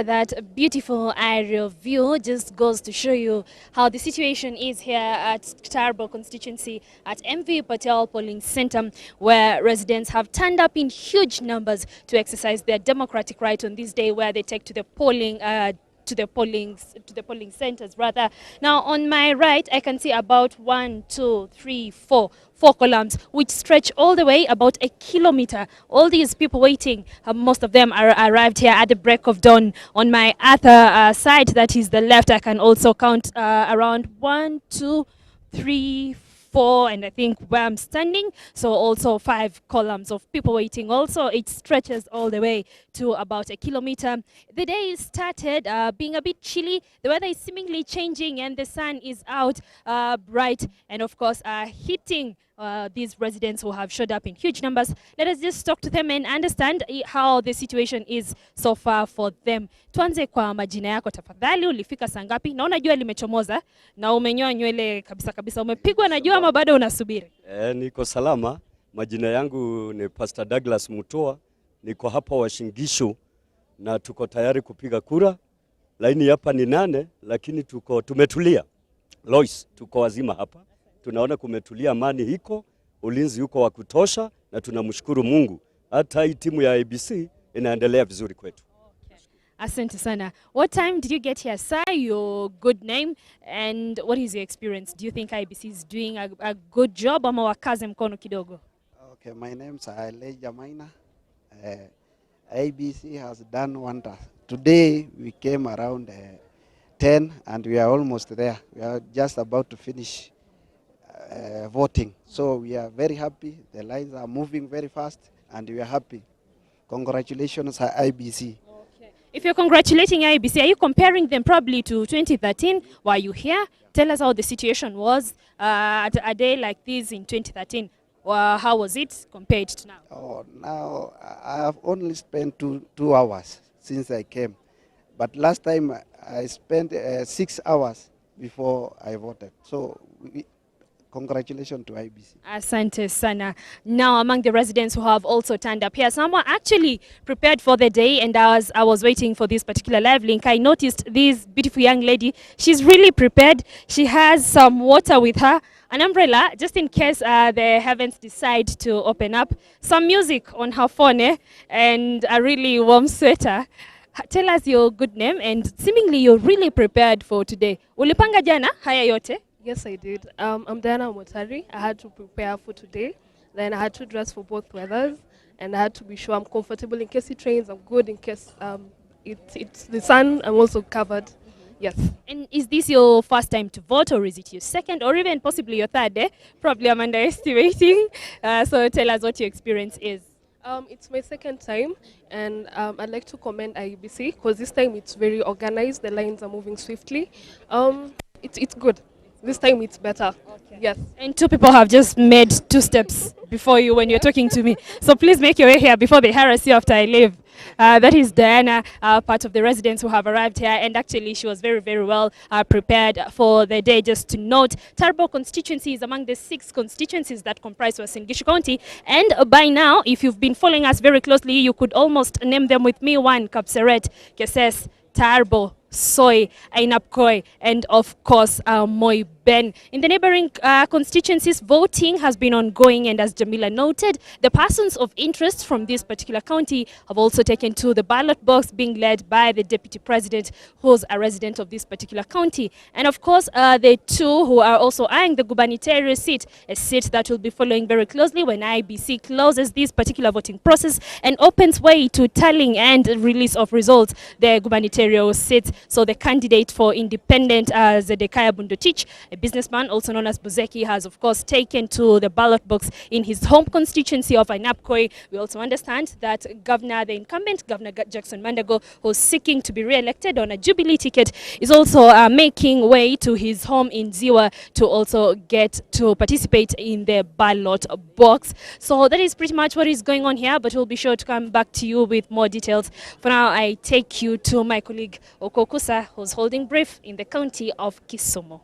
that beautiful aerial view just goes to show you how the situation is here at Turbo Constituency at MV Patel Polling Center, where residents have turned up in huge numbers to exercise their democratic right on this day, where they take to the polling centers rather. Now on my right I can see about 4 columns which stretch all the way about a kilometer. All these people waiting, most of them are arrived here at the break of dawn. On my other side, that is the left, I can also count around 1, 2, 3, 4, and I think where I'm standing, so also 5 columns of people waiting. Also, it stretches all the way to about a kilometer. The day started being a bit chilly. The weather is seemingly changing and the sun is out bright and of course hitting these residents who have showed up in huge numbers. Let us just talk to them and understand how the situation is so far for them. Tuanze kwa majina yako tafadhali, ulifika saa ngapi? Naona jua limechomoza na umenyoa nywele kabisa kabisa. Umepigwa na jua ama bado unasubiri? Niko salama. Majina yangu ni Pastor Douglas Mutoa. Niko hapa Washingishu na tuko tayari kupiga kura. Laini hapa ni 8 lakini tumetulia. Lois, tuko wazima hapa. Tunaona kumetulia, amani hiko, ulinzi uko wa kutosha na tunamshukuru Mungu. Hata hii timu ya ABC inaendelea vizuri kwetu. Okay. Asante sana. What time did you get here, sir? Your good name and what is your experience? Do you think IBC is doing a good job ama wakaze mkono kidogo? Okay, my name is Elijah Maina. IBC has done wonders. Today we came around 10 and we are almost there. We are just about to finish voting. So we are very happy. The lines are moving very fast and we are happy. Congratulations, IBC. Okay. If you're congratulating IBC, are you comparing them probably to 2013? Were you here? Tell us how the situation was at a day like this in 2013. How was it compared to now? Oh, now I have only spent two hours since I came. But last time I spent 6 hours before I voted. So congratulations to IBC. Asante sana. Now, among the residents who have also turned up here, some were actually prepared for the day, and as I was waiting for this particular live link, I noticed this beautiful young lady. She's really prepared. She has some water with her, an umbrella, just in case the heavens decide to open up, some music on her phone, and a really warm sweater. Tell us your good name, and seemingly you're really prepared for today. Ulipanga jana haya yote? Yes, I did. I'm Diana Motari. I had to prepare for today. Then I had to dress for both weathers. And I had to be sure I'm comfortable in case it rains. I'm good in case it's the sun. I'm also covered. Yes. And is this your first time to vote, or is it your second, or even possibly your third day? Probably I'm underestimating. So tell us what your experience is. It's my second time, and I'd like to commend IBC because this time it's very organized. The lines are moving swiftly. It's good. This time it's better. Okay. Yes. And 2 people have just made 2 steps before you when you're talking to me. So please make your way here before they harass you after I leave. That is Diana, part of the residents who have arrived here, and actually she was very, very well prepared for the day. Just to note, Turbo Constituency is among the 6 constituencies that comprise Uasin Gishu County, and by now, if you've been following us very closely, you could almost name them with me: 1, Kapseret, Keses, Turbo, Soy, Ainapkoi, and of course Moi Ben. In the neighboring constituencies, voting has been ongoing, and as Jamila noted, the persons of interest from this particular county have also taken to the ballot box, being led by the deputy president, who's a resident of this particular county. And of course, the 2 who are also eyeing the gubernatorial seat, a seat that will be following very closely when IBC closes this particular voting process and opens way to tallying and release of results, the gubernatorial seat. So the candidate for independent, Zedekiah Bundotich, a businessman also known as Buzeki, has of course taken to the ballot box in his home constituency of Ainapkoi. We also understand that the incumbent Governor Jackson Mandago, who's seeking to be re-elected on a Jubilee ticket, is also making way to his home in Ziwa to also get to participate in the ballot box. So that is pretty much what is going on here, but we'll be sure to come back to you with more details. For now, I take you to my colleague Okokusa, who's holding brief in the county of Kisumu.